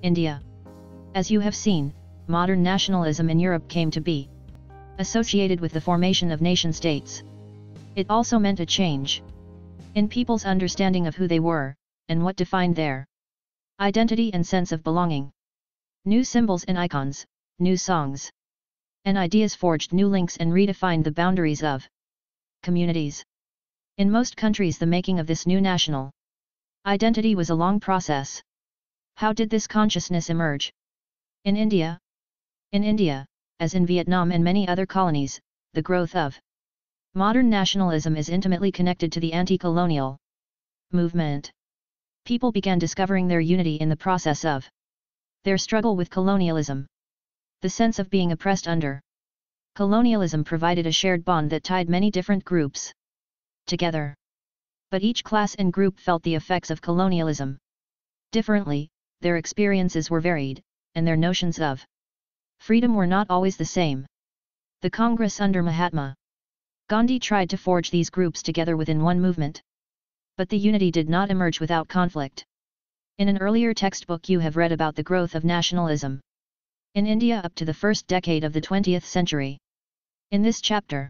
India. As you have seen, modern nationalism in Europe came to be associated with the formation of nation-states. It also meant a change in people's understanding of who they were, and what defined their identity and sense of belonging. New symbols and icons, new songs and ideas forged new links and redefined the boundaries of communities. In most countries, the making of this new national identity was a long process. How did this consciousness emerge? In India? In India, as in Vietnam and many other colonies, the growth of modern nationalism is intimately connected to the anti-colonial movement. People began discovering their unity in the process of their struggle with colonialism. The sense of being oppressed under colonialism provided a shared bond that tied many different groups together. But each class and group felt the effects of colonialism differently, their experiences were varied, and their notions of freedom were not always the same. The Congress under Mahatma Gandhi tried to forge these groups together within one movement. But the unity did not emerge without conflict. In an earlier textbook you have read about the growth of nationalism in India up to the first decade of the 20th century. In this chapter,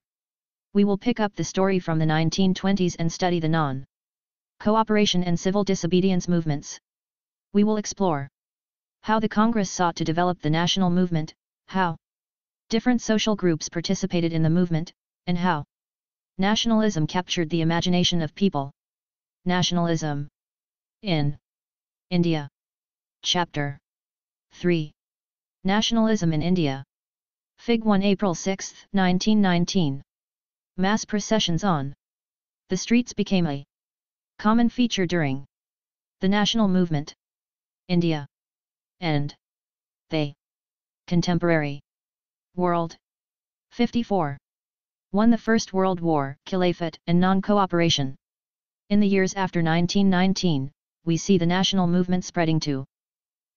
we will pick up the story from the 1920s and study the non-cooperation and civil disobedience movements. We will explore how the Congress sought to develop the national movement, how different social groups participated in the movement, and how nationalism captured the imagination of people. Nationalism in India. Chapter 3. Nationalism in India. Fig. 1 April 6, 1919. Mass processions on the streets became a common feature during the national movement. India and the contemporary world. 54. 1. The First World War, Caliphate and non-cooperation. In the years after 1919, we see the national movement spreading to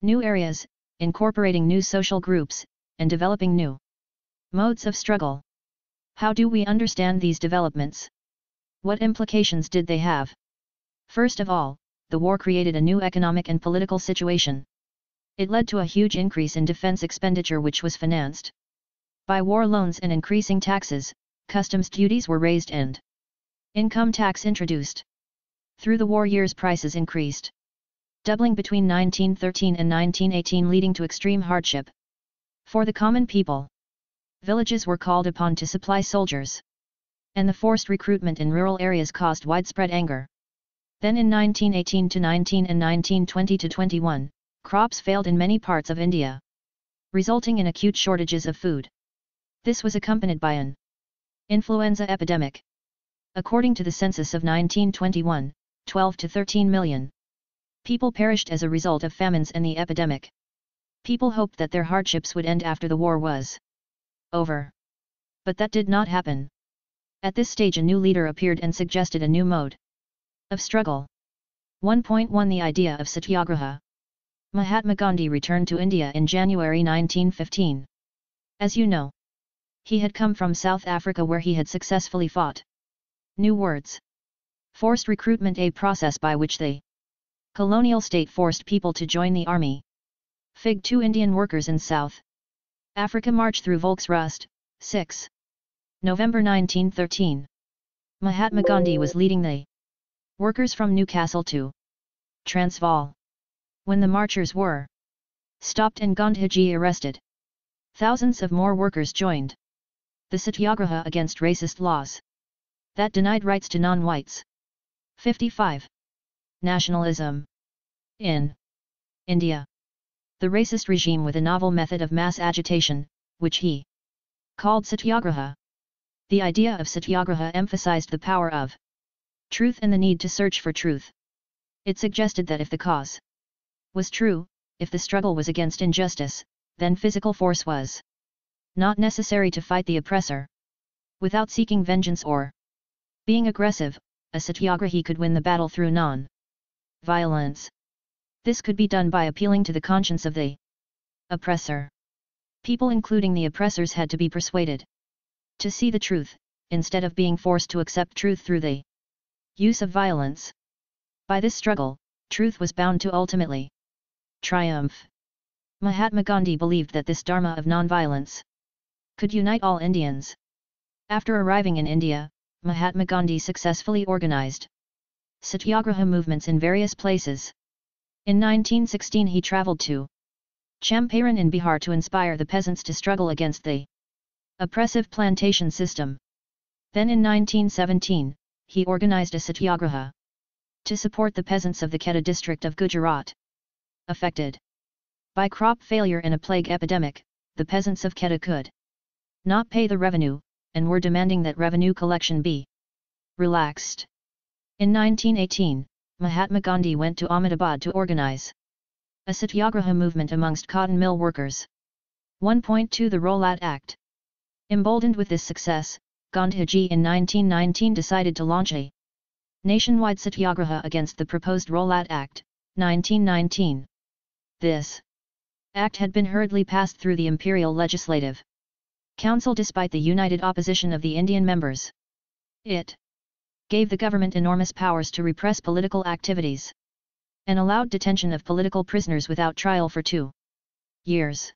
new areas, incorporating new social groups, and developing new modes of struggle. How do we understand these developments? What implications did they have? First of all, the war created a new economic and political situation. It led to a huge increase in defense expenditure, which was financed by war loans and increasing taxes. Customs duties were raised and income tax introduced. Through the war years, prices increased, doubling between 1913 and 1918, leading to extreme hardship for the common people. Villages were called upon to supply soldiers, and the forced recruitment in rural areas caused widespread anger. Then in 1918 to 19 and 1920 to 21, crops failed in many parts of India, resulting in acute shortages of food. This was accompanied by an influenza epidemic. According to the census of 1921, 12 to 13 million people perished as a result of famines and the epidemic. People hoped that their hardships would end after the war was over. But that did not happen. At this stage, a new leader appeared and suggested a new mode of struggle. 1.1 The idea of Satyagraha. Mahatma Gandhi returned to India in January 1915. As you know, he had come from South Africa, where he had successfully fought new words. Forced recruitment, a process by which the colonial state forced people to join the army. Fig. 2 Indian workers in South Africa march through Volksrust, 6. November 1913. Mahatma Gandhi was leading the workers from Newcastle to Transvaal. When the marchers were stopped and Gandhiji arrested, thousands of more workers joined the Satyagraha against racist laws that denied rights to non-whites. 55. Nationalism in India. The racist regime with a novel method of mass agitation, which he called Satyagraha. The idea of Satyagraha emphasized the power of truth and the need to search for truth. It suggested that if the cause was true, if the struggle was against injustice, then physical force was not necessary to fight the oppressor. Without seeking vengeance or being aggressive, a satyagrahi could win the battle through non-violence. This could be done by appealing to the conscience of the oppressor. People, including the oppressors, had to be persuaded to see the truth, instead of being forced to accept truth through the use of violence. By this struggle, truth was bound to ultimately triumph. Mahatma Gandhi believed that this dharma of non-violence could unite all Indians. After arriving in India, Mahatma Gandhi successfully organized satyagraha movements in various places. In 1916 he travelled to Champaran in Bihar to inspire the peasants to struggle against the oppressive plantation system. Then in 1917, he organized a satyagraha to support the peasants of the Kheda district of Gujarat, affected by crop failure and a plague epidemic. The peasants of Kheda could not pay the revenue, and were demanding that revenue collection be relaxed. In 1918, Mahatma Gandhi went to Ahmedabad to organize a satyagraha movement amongst cotton mill workers. 1.2 The Rowlatt Act. Emboldened with this success, Gandhiji in 1919 decided to launch a nationwide satyagraha against the proposed Rowlatt Act, 1919. This act had been hurriedly passed through the Imperial Legislative Council despite the united opposition of the Indian members. It gave the government enormous powers to repress political activities, and allowed detention of political prisoners without trial for 2 years.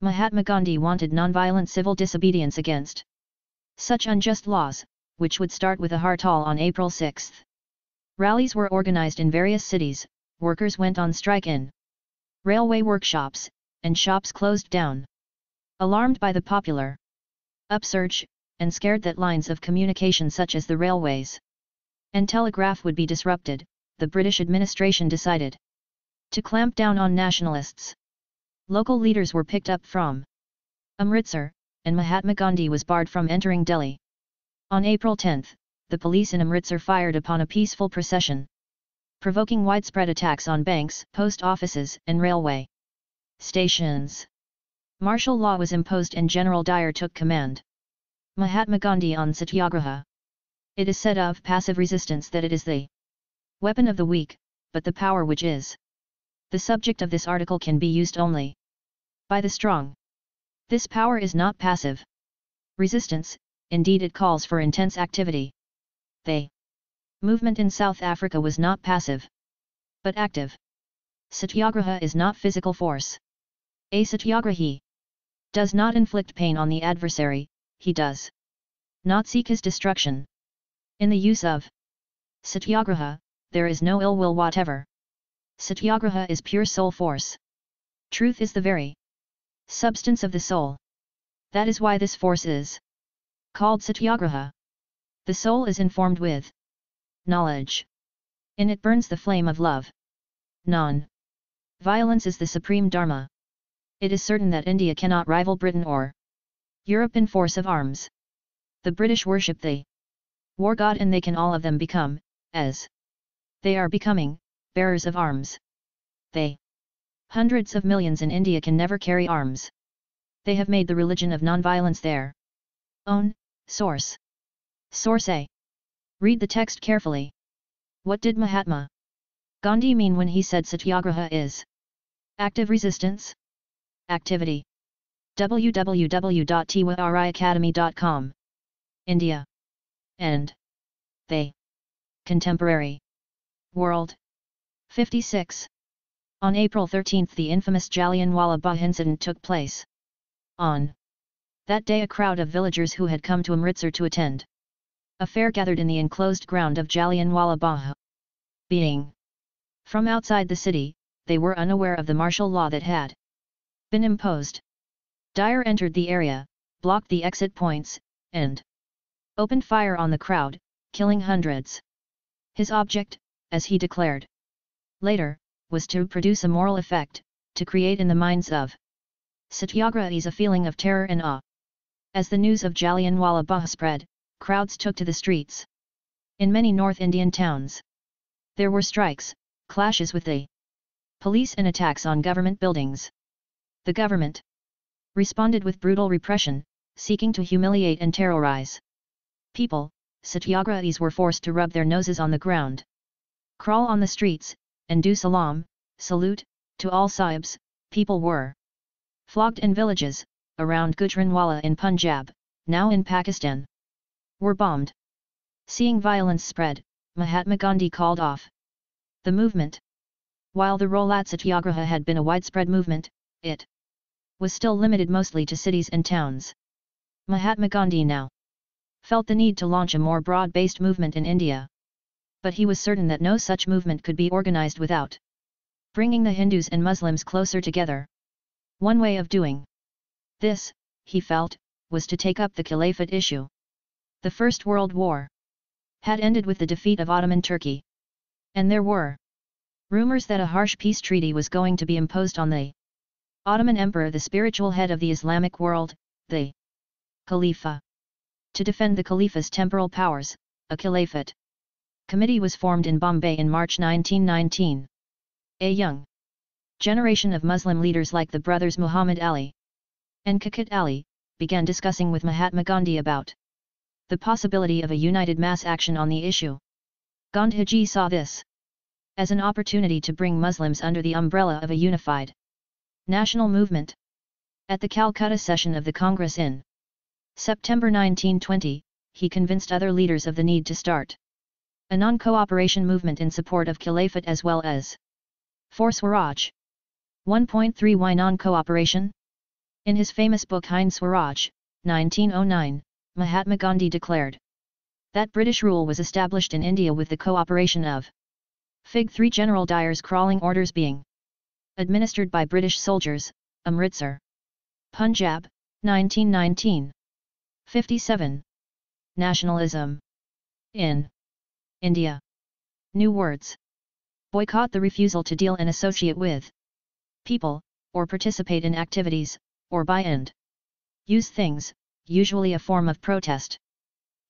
Mahatma Gandhi wanted nonviolent civil disobedience against such unjust laws, which would start with a hartal on April 6. Rallies were organized in various cities, workers went on strike in railway workshops, and shops closed down. Alarmed by the popular upsurge, and scared that lines of communication such as the railways and telegraph would be disrupted, the British administration decided to clamp down on nationalists. Local leaders were picked up from Amritsar, and Mahatma Gandhi was barred from entering Delhi. On April 10, the police in Amritsar fired upon a peaceful procession, provoking widespread attacks on banks, post offices, and railway stations. Martial law was imposed and General Dyer took command. Mahatma Gandhi on Satyagraha. It is said of passive resistance that it is the weapon of the weak, but the power which is the subject of this article can be used only by the strong. This power is not passive resistance, indeed it calls for intense activity. The movement in South Africa was not passive, but active. Satyagraha is not physical force. A satyagrahi does not inflict pain on the adversary, he does not seek his destruction. In the use of satyagraha, there is no ill will whatever. Satyagraha is pure soul force. Truth is the very substance of the soul. That is why this force is called satyagraha. The soul is informed with knowledge. In it burns the flame of love. Non-violence is the supreme dharma. It is certain that India cannot rival Britain or Europe in force of arms. The British worship the war god and they can all of them become, as they are becoming, bearers of arms. They, hundreds of millions in India can never carry arms. They have made the religion of non-violence their own source. Source A. Read the text carefully. What did Mahatma Gandhi mean when he said Satyagraha is active resistance? Activity. www.twriacademy.com. India. And they. Contemporary world. 56. On April 13 the infamous Jallianwala Bagh incident took place. On that day a crowd of villagers who had come to Amritsar to attend a fair gathered in the enclosed ground of Jallianwala Bagh. Being from outside the city, they were unaware of the martial law that had been imposed. Dyer entered the area, blocked the exit points, and opened fire on the crowd, killing hundreds. His object, as he declared later, was to produce a moral effect, to create in the minds of satyagrahis a feeling of terror and awe. As the news of Jallianwala Bagh spread, crowds took to the streets. In many North Indian towns, there were strikes, clashes with the police and attacks on government buildings. The government responded with brutal repression, seeking to humiliate and terrorize people. Satyagrahis were forced to rub their noses on the ground, crawl on the streets, and do salam, salute, to all sahibs. People were flogged in villages around Gujranwala in Punjab, now in Pakistan, were bombed. Seeing violence spread, Mahatma Gandhi called off the movement. While the Rowlatt Satyagraha had been a widespread movement, it was still limited mostly to cities and towns. Mahatma Gandhi now felt the need to launch a more broad-based movement in India. But he was certain that no such movement could be organized without bringing the Hindus and Muslims closer together. One way of doing this, he felt, was to take up the Caliphate issue. The First World War had ended with the defeat of Ottoman Turkey. And there were rumors that a harsh peace treaty was going to be imposed on the Ottoman Emperor, the spiritual head of the Islamic world, the Khalifa. To defend the Khalifa's temporal powers, a Caliphate committee was formed in Bombay in March 1919. A young generation of Muslim leaders like the brothers Muhammad Ali and Shaukat Ali began discussing with Mahatma Gandhi about the possibility of a united mass action on the issue. Gandhiji saw this as an opportunity to bring Muslims under the umbrella of a unified national movement. At the Calcutta session of the Congress in September 1920, he convinced other leaders of the need to start a non-cooperation movement in support of Caliphate as well as for Swaraj. 1.3 Why non-cooperation? In his famous book Hind Swaraj, 1909, Mahatma Gandhi declared that British rule was established in India with the cooperation of Fig. 3 General Dyer's crawling orders being administered by British soldiers, Amritsar, Punjab, 1919. 57. Nationalism in India. New words. Boycott: the refusal to deal and associate with people, or participate in activities, or buy and use things, usually a form of protest.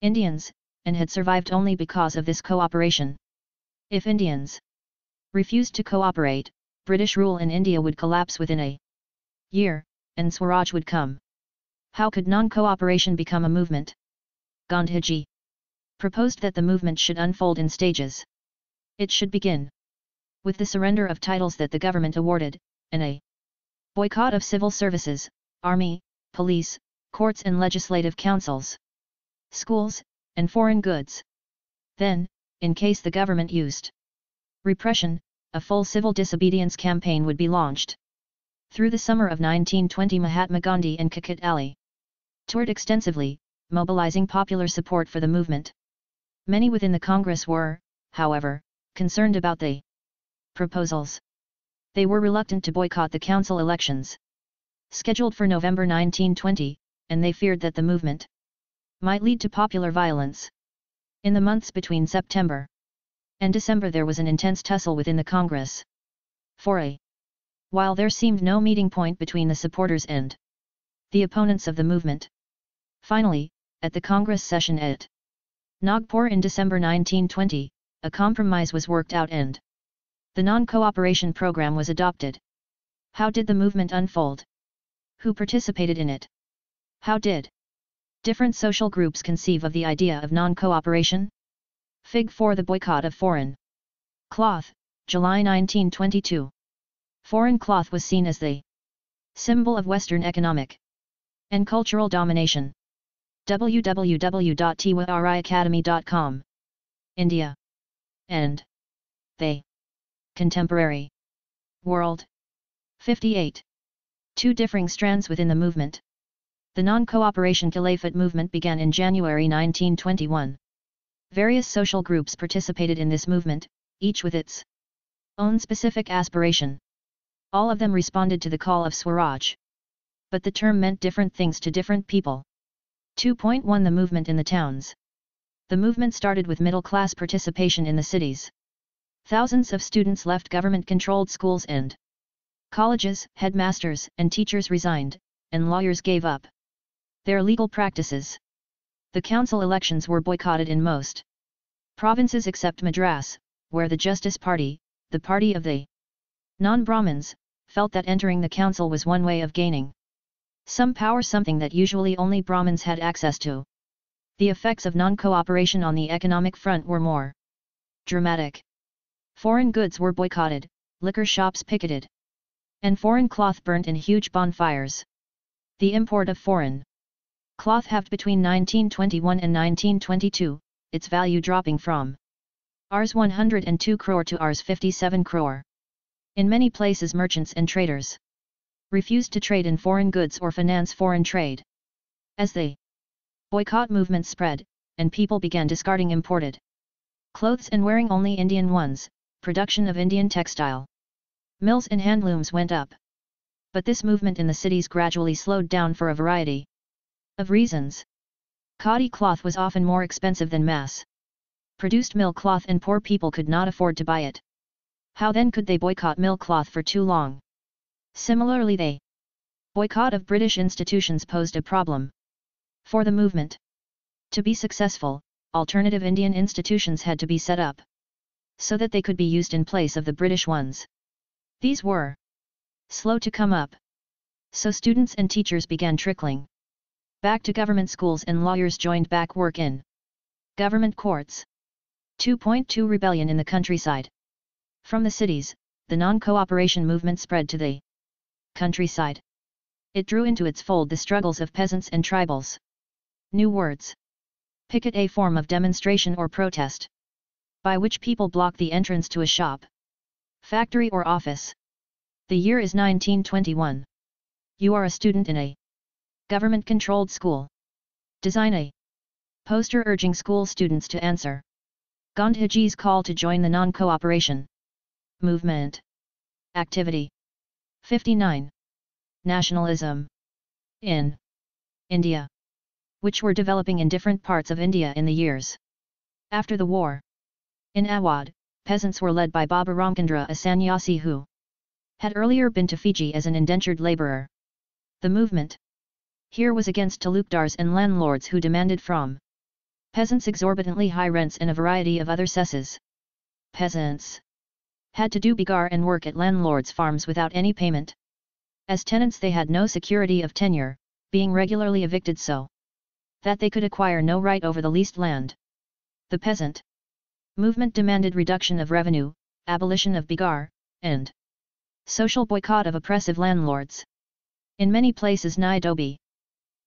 Indians, and had survived only because of this cooperation. If Indians refused to cooperate, British rule in India would collapse within a year, and Swaraj would come. How could non-cooperation become a movement? Gandhiji proposed that the movement should unfold in stages. It should begin with the surrender of titles that the government awarded, and a boycott of civil services, army, police, courts and legislative councils, schools, and foreign goods. Then, in case the government used repression, a full civil disobedience campaign would be launched. Through the summer of 1920, Mahatma Gandhi and Shaukat Ali toured extensively, mobilizing popular support for the movement. Many within the Congress were, however, concerned about the proposals. They were reluctant to boycott the council elections scheduled for November 1920, and they feared that the movement might lead to popular violence. In the months between September and December there was an intense tussle within the Congress. For a while there seemed no meeting point between the supporters and the opponents of the movement. Finally, at the Congress session at Nagpur in December 1920, a compromise was worked out and the non-cooperation program was adopted. How did the movement unfold? Who participated in it? How did different social groups conceive of the idea of non-cooperation? Fig. 4 The boycott of foreign cloth, July 1922. Foreign cloth was seen as the symbol of Western economic and cultural domination. www.tyacademy.com. India and the contemporary world. 58. Two differing strands within the movement. The non-cooperation Caliphate movement began in January 1921. Various social groups participated in this movement, each with its own specific aspiration. All of them responded to the call of Swaraj. But the term meant different things to different people. 2.1 The movement in the towns. The movement started with middle-class participation in the cities. Thousands of students left government-controlled schools and colleges, headmasters and teachers resigned, and lawyers gave up their legal practices. The council elections were boycotted in most provinces except Madras, where the Justice Party, the party of the non-Brahmins, felt that entering the council was one way of gaining some power, something that usually only Brahmins had access to. The effects of non-cooperation on the economic front were more dramatic. Foreign goods were boycotted, liquor shops picketed, and foreign cloth burnt in huge bonfires. The import of foreign cloth halved between 1921 and 1922, its value dropping from Rs 102 crore to Rs 57 crore. In many places merchants and traders refused to trade in foreign goods or finance foreign trade. As the boycott movement spread, and people began discarding imported clothes and wearing only Indian ones, production of Indian textile mills and handlooms went up. But this movement in the cities gradually slowed down for a variety of reasons. Khadi cloth was often more expensive than mass-produced mill cloth, and poor people could not afford to buy it. How then could they boycott mill cloth for too long? Similarly, the boycott of British institutions posed a problem for the movement. To be successful, alternative Indian institutions had to be set up so that they could be used in place of the British ones. These were slow to come up. So students and teachers began trickling back to government schools, and lawyers joined back work in government courts. 2.2 Rebellion in the countryside. From the cities, the non-cooperation movement spread to the countryside. It drew into its fold the struggles of peasants and tribals. New words. Picket, a form of demonstration or protest by which people block the entrance to a shop, factory or office. The year is 1921. You are a student in a government-controlled school. Design a poster urging school students to answer Gandhiji's call to join the non-cooperation movement. Activity 59. Nationalism in India, which were developing in different parts of India in the years after the war. In Awadh, peasants were led by Baba Ramchandra, a sannyasi who had earlier been to Fiji as an indentured labourer. The movement here was against talukdars and landlords who demanded from peasants exorbitantly high rents and a variety of other cesses. Peasants had to do bigar and work at landlords' farms without any payment. As tenants they had no security of tenure, being regularly evicted so that they could acquire no right over the leased land. The peasant movement demanded reduction of revenue, abolition of bigar, and social boycott of oppressive landlords. In many places Nairobi,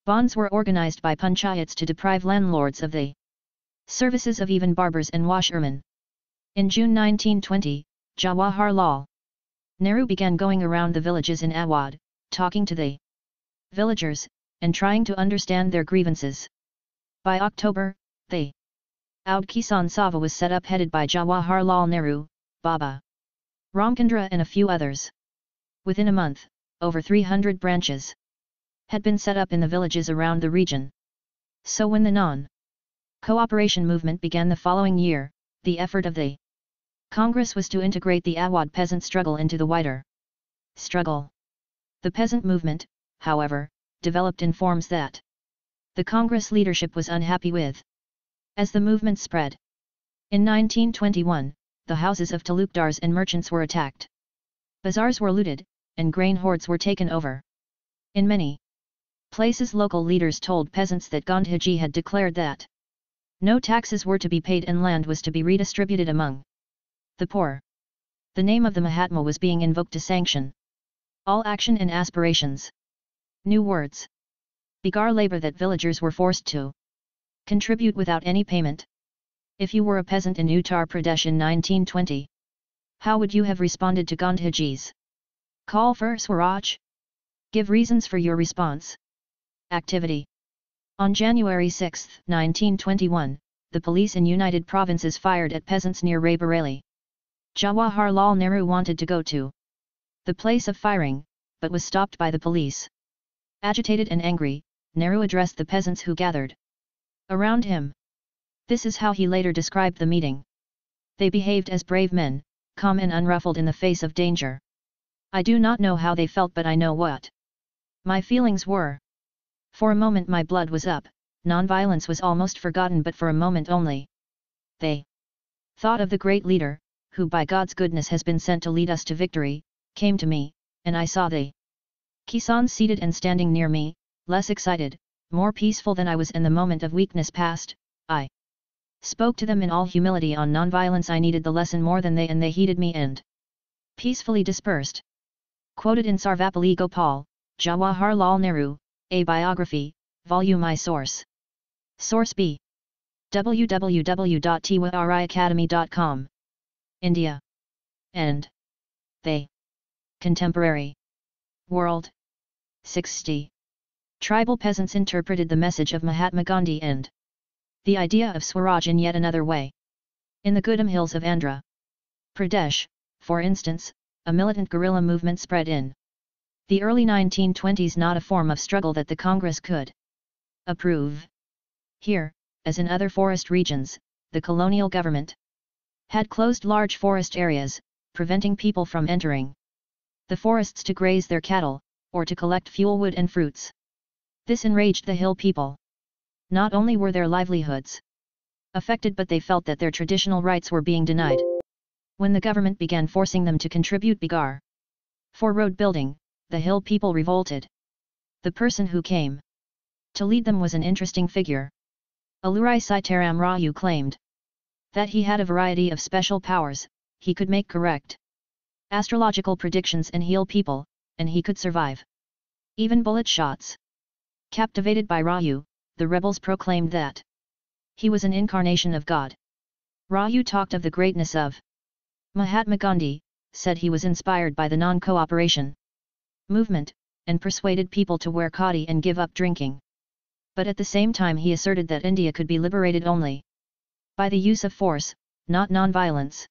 bonds were organized by panchayats to deprive landlords of the services of even barbers and washermen. In June 1920, Jawaharlal Nehru began going around the villages in Awadh, talking to the villagers, and trying to understand their grievances. By October, the Awadh Kisan Sabha was set up headed by Jawaharlal Nehru, Baba Ramchandra and a few others. Within a month, over 300 branches had been set up in the villages around the region. So when the non-cooperation movement began the following year, the effort of the Congress was to integrate the Awadh peasant struggle into the wider struggle. The peasant movement, however, developed in forms that the Congress leadership was unhappy with. As the movement spread, in 1921, the houses of talukdars and merchants were attacked. Bazaars were looted, and grain hoards were taken over. In many places local leaders told peasants that Gandhiji had declared that no taxes were to be paid and land was to be redistributed among the poor. The name of the Mahatma was being invoked to sanction all action and aspirations. New words. Bigar labor that villagers were forced to contribute without any payment. If you were a peasant in Uttar Pradesh in 1920, how would you have responded to Gandhiji's call for Swaraj? Give reasons for your response. Activity. On January 6, 1921, the police in United Provinces fired at peasants near Raebareli. Jawaharlal Nehru wanted to go to the place of firing, but was stopped by the police. Agitated and angry, Nehru addressed the peasants who gathered around him. This is how he later described the meeting. They behaved as brave men, calm and unruffled in the face of danger. I do not know how they felt, but I know what my feelings were. For a moment my blood was up, non-violence was almost forgotten, but for a moment only. They thought of the great leader, who by God's goodness has been sent to lead us to victory, came to me, and I saw the Kisans seated and standing near me, less excited, more peaceful than I was, and the moment of weakness passed. I spoke to them in all humility on non-violence. I needed the lesson more than they, and they heeded me and peacefully dispersed. Quoted in Sarvapalli Gopal, Jawaharlal Nehru, A Biography, Volume I. Source B. www.twariacademy.com. India. And. They. Contemporary. World. 60. Tribal peasants interpreted the message of Mahatma Gandhi and the idea of Swaraj in yet another way. In the Gudam hills of Andhra Pradesh, for instance, a militant guerrilla movement spread in the early 1920s, not a form of struggle that the Congress could approve. Here, as in other forest regions, the colonial government had closed large forest areas, preventing people from entering the forests to graze their cattle, or to collect fuel wood and fruits. This enraged the hill people. Not only were their livelihoods affected, but they felt that their traditional rights were being denied. When the government began forcing them to contribute bigar for road building, the hill people revolted. The person who came to lead them was an interesting figure. Alurai Sitaram Raju claimed that he had a variety of special powers. He could make correct astrological predictions and heal people, and he could survive even bullet shots. Captivated by Raju, the rebels proclaimed that he was an incarnation of God. Raju talked of the greatness of Mahatma Gandhi, said he was inspired by the non-cooperation movement, and persuaded people to wear khadi and give up drinking. But at the same time he asserted that India could be liberated only by the use of force, not non-violence.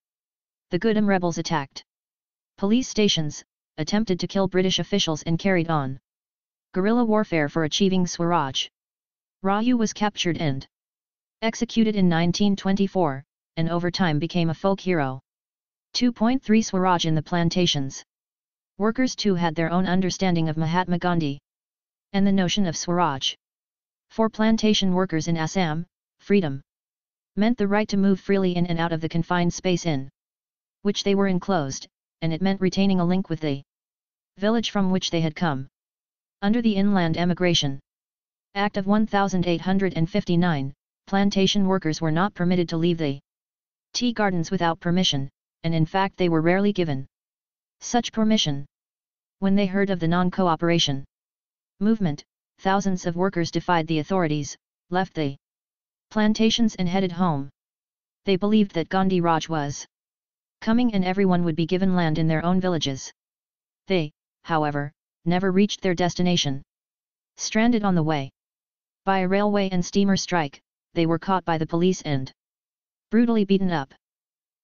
The Gudam rebels attacked police stations, attempted to kill British officials and carried on guerrilla warfare for achieving Swaraj. Raju was captured and executed in 1924, and over time became a folk hero. 2.3 Swaraj in the plantations. Workers too had their own understanding of Mahatma Gandhi and the notion of Swaraj. For plantation workers in Assam, freedom meant the right to move freely in and out of the confined space in which they were enclosed, and it meant retaining a link with the village from which they had come. Under the Inland Emigration Act of 1859, plantation workers were not permitted to leave the tea gardens without permission, and in fact they were rarely given such permission. When they heard of the non-cooperation movement, thousands of workers defied the authorities, left the plantations and headed home. They believed that Gandhi Raj was coming and everyone would be given land in their own villages. They, however, never reached their destination. Stranded on the way by a railway and steamer strike, they were caught by the police and brutally beaten up.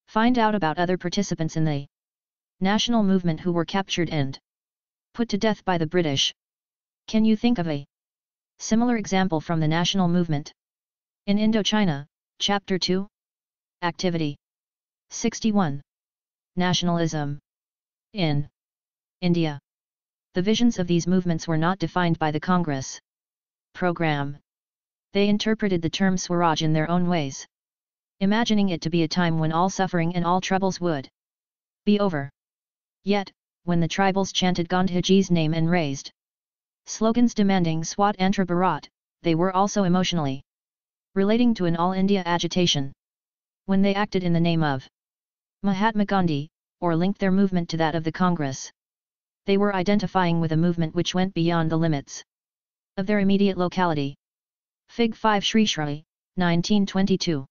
Find out about other participants in the national movement who were captured and put to death by the British. Can you think of a similar example from the national movement? In Indochina, Chapter 2. Activity 61. Nationalism in India. The visions of these movements were not defined by the Congress program. They interpreted the term Swaraj in their own ways, imagining it to be a time when all suffering and all troubles would be over. Yet, when the tribals chanted Gandhiji's name and raised slogans demanding Swatantra Bharat, they were also emotionally relating to an all-India agitation. When they acted in the name of Mahatma Gandhi, or linked their movement to that of the Congress, they were identifying with a movement which went beyond the limits of their immediate locality. Fig. 5 Shri Shri, 1922.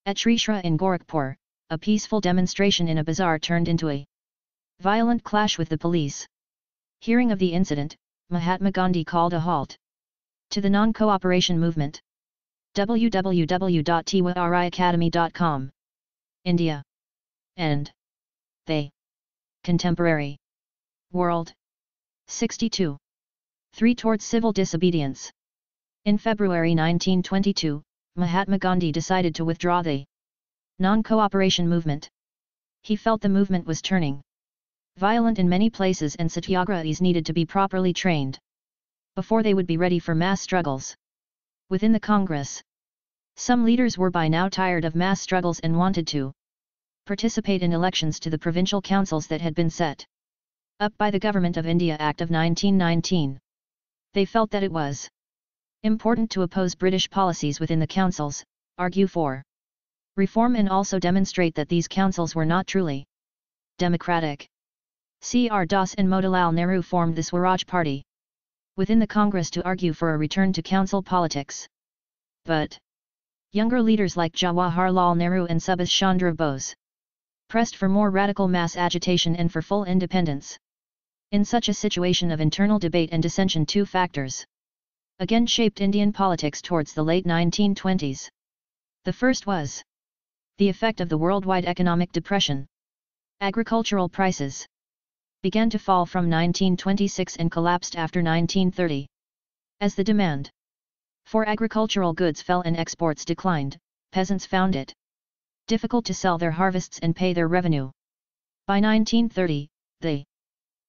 At Shri Shri in Gorakhpur, a peaceful demonstration in a bazaar turned into a violent clash with the police. Hearing of the incident, Mahatma Gandhi called a halt to the non-cooperation movement. www.tiwariacademy.com. India and the contemporary world. 62. 3 Towards civil disobedience. In February 1922, Mahatma Gandhi decided to withdraw the non-cooperation movement. He felt the movement was turning violent in many places and satyagrahis needed to be properly trained before they would be ready for mass struggles. Within the Congress, some leaders were by now tired of mass struggles and wanted to participate in elections to the provincial councils that had been set up by the Government of India Act of 1919. They felt that it was important to oppose British policies within the councils, argue for reform and also demonstrate that these councils were not truly democratic. C.R. Das and Motilal Nehru formed the Swaraj Party within the Congress to argue for a return to council politics. But younger leaders like Jawaharlal Nehru and Subhash Chandra Bose pressed for more radical mass agitation and for full independence. In such a situation of internal debate and dissension, two factors again shaped Indian politics towards the late 1920s. The first was the effect of the worldwide economic depression. Agricultural prices began to fall from 1926 and collapsed after 1930. As the demand for agricultural goods fell and exports declined, peasants found it difficult to sell their harvests and pay their revenue. By 1930, the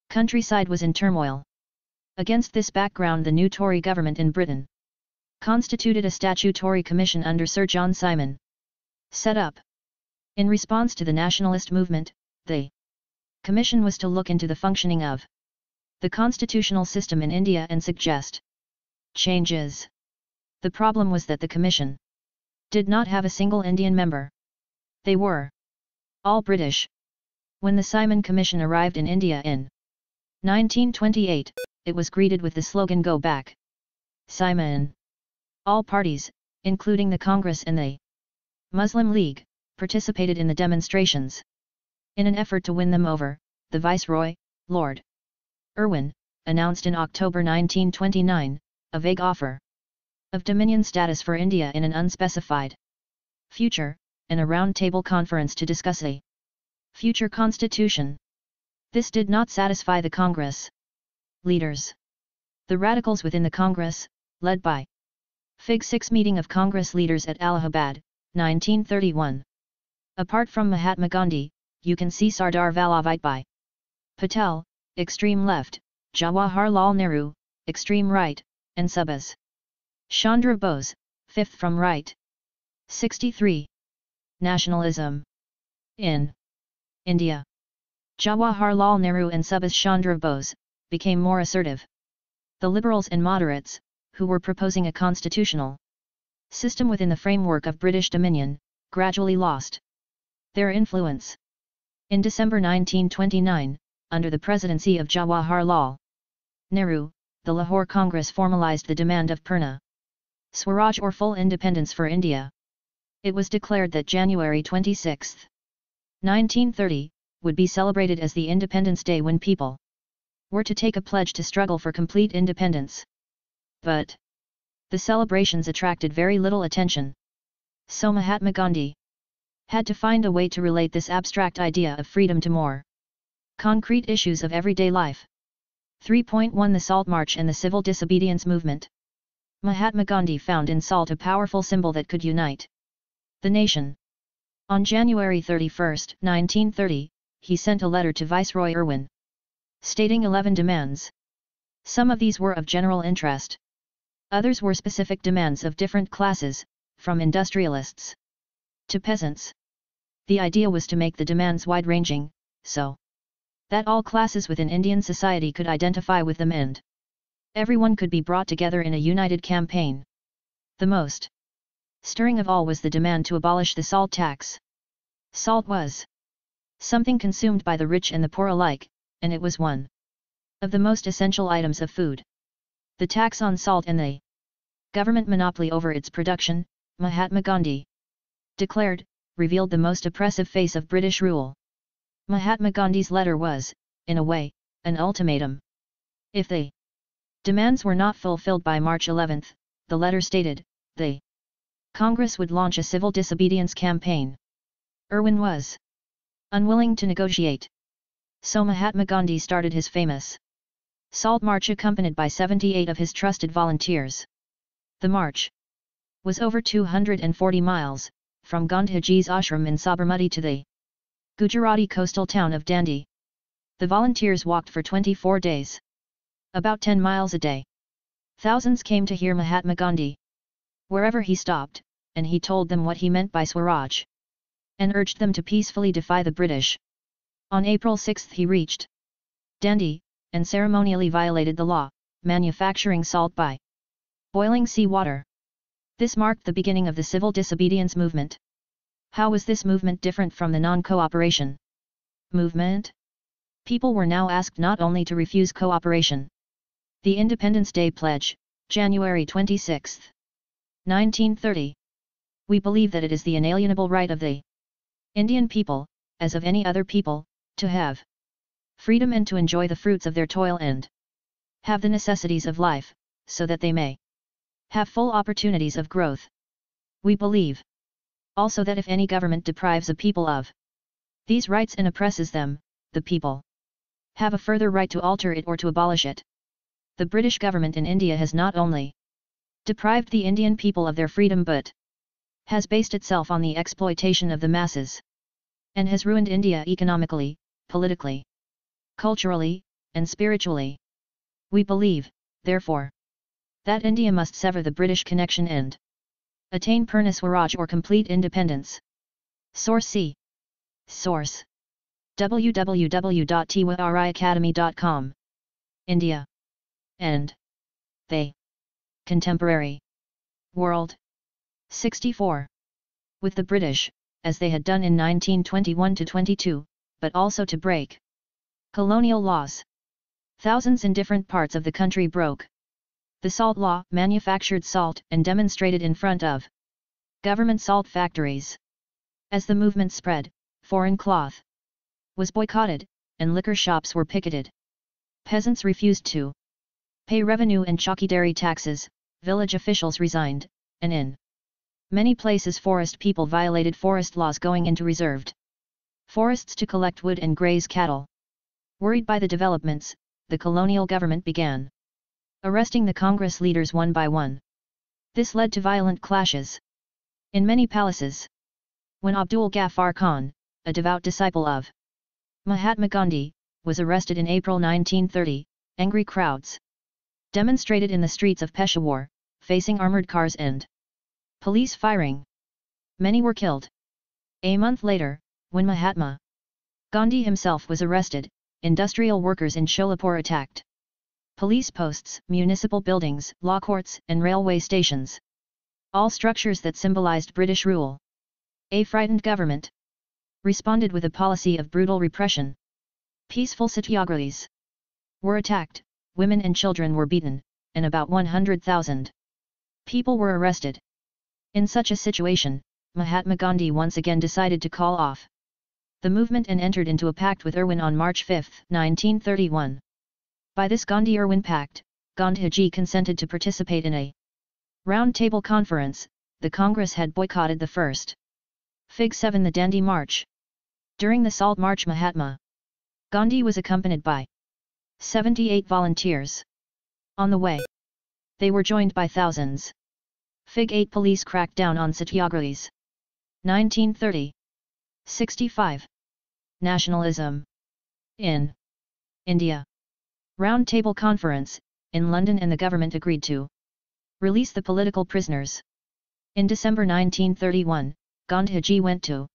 countryside was in turmoil. Against this background, the new Tory government in Britain constituted a statutory commission under Sir John Simon. Set up in response to the nationalist movement, the commission was to look into the functioning of the constitutional system in India and suggest changes. The problem was that the commission did not have a single Indian member. They were all British. When the Simon Commission arrived in India in 1928, it was greeted with the slogan "Go Back, Simon." All parties, including the Congress and the Muslim League, participated in the demonstrations. In an effort to win them over, the Viceroy, Lord Irwin, announced in October 1929, a vague offer of Dominion status for India in an unspecified future, and a round-table conference to discuss a future constitution. This did not satisfy the Congress leaders. The radicals within the Congress, led by Fig. 6 meeting of Congress leaders at Allahabad, 1931. Apart from Mahatma Gandhi, you can see Sardar Vallabhbhai Patel, extreme left, Jawaharlal Nehru, extreme right, and Subhas Chandra Bose, fifth from right. 63. Nationalism in India. Jawaharlal Nehru and Subhas Chandra Bose became more assertive. The liberals and moderates, who were proposing a constitutional system within the framework of British dominion, gradually lost their influence. In December 1929, under the presidency of Jawaharlal Nehru, the Lahore Congress formalized the demand of Purna Swaraj or full independence for India. It was declared that January 26, 1930, would be celebrated as the Independence Day when people were to take a pledge to struggle for complete independence. But the celebrations attracted very little attention. So Mahatma Gandhi had to find a way to relate this abstract idea of freedom to more concrete issues of everyday life. 3.1 The Salt March and the Civil Disobedience Movement. Mahatma Gandhi found in salt a powerful symbol that could unite the nation. On January 31, 1930, he sent a letter to Viceroy Irwin, stating 11 demands. Some of these were of general interest. Others were specific demands of different classes, from industrialists to peasants. The idea was to make the demands wide-ranging, so that all classes within Indian society could identify with them and everyone could be brought together in a united campaign. The most stirring of all was the demand to abolish the salt tax. Salt was something consumed by the rich and the poor alike, and it was one of the most essential items of food. The tax on salt and the government monopoly over its production, Mahatma Gandhi declared, revealed the most oppressive face of British rule. Mahatma Gandhi's letter was, in a way, an ultimatum. If the demands were not fulfilled by March 11, the letter stated, the Congress would launch a civil disobedience campaign. Irwin was unwilling to negotiate. So Mahatma Gandhi started his famous Salt March accompanied by 78 of his trusted volunteers. The march was over 240 miles, from Gandhiji's ashram in Sabarmati to the Gujarati coastal town of Dandi. The volunteers walked for 24 days. About 10 miles a day. Thousands came to hear Mahatma Gandhi wherever he stopped, and he told them what he meant by Swaraj, and urged them to peacefully defy the British. On April 6 he reached Dandi, and ceremonially violated the law, manufacturing salt by boiling sea water. This marked the beginning of the civil disobedience movement. How was this movement different from the non-cooperation movement? People were now asked not only to refuse cooperation. The Independence Day Pledge, January 26, 1930. We believe that it is the inalienable right of the Indian people, as of any other people, to have freedom and to enjoy the fruits of their toil and have the necessities of life, so that they may have full opportunities of growth. We believe also that if any government deprives a people of these rights and oppresses them, the people have a further right to alter it or to abolish it. The British government in India has not only deprived the Indian people of their freedom but has based itself on the exploitation of the masses, and has ruined India economically, politically, culturally, and spiritually. We believe, therefore, that India must sever the British connection and attain Purna Swaraj or complete independence. Source C. Source www.twriacademy.com. India and they. Contemporary world. 64. With the British, as they had done in 1921-22, but also to break colonial laws. Thousands in different parts of the country broke the salt law, manufactured salt, and demonstrated in front of government salt factories. As the movement spread, foreign cloth was boycotted, and liquor shops were picketed. Peasants refused to pay revenue and chowkidari taxes, village officials resigned, and in many places forest people violated forest laws going into reserved forests to collect wood and graze cattle. Worried by the developments, the colonial government began arresting the Congress leaders one by one. This led to violent clashes in many palaces. When Abdul Ghaffar Khan, a devout disciple of Mahatma Gandhi, was arrested in April 1930, angry crowds demonstrated in the streets of Peshawar, facing armored cars and police firing. Many were killed. A month later, when Mahatma Gandhi himself was arrested, industrial workers in Sholapur attacked police posts, municipal buildings, law courts, and railway stations. All structures that symbolized British rule. A frightened government responded with a policy of brutal repression. Peaceful satyagrahis were attacked, women and children were beaten, and about 100,000 people were arrested. In such a situation, Mahatma Gandhi once again decided to call off the movement and entered into a pact with Irwin on March 5, 1931. By this Gandhi-Irwin Pact, Gandhiji consented to participate in a round-table conference. The Congress had boycotted the first Fig 7 the Dandi March. During the Salt March, Mahatma Gandhi was accompanied by 78 volunteers. On the way, they were joined by thousands. Fig 8 police cracked down on satyagrahis. 1930. 65. Nationalism in India. Round Table Conference, in London, and the government agreed to release the political prisoners. In December 1931, Gandhiji went to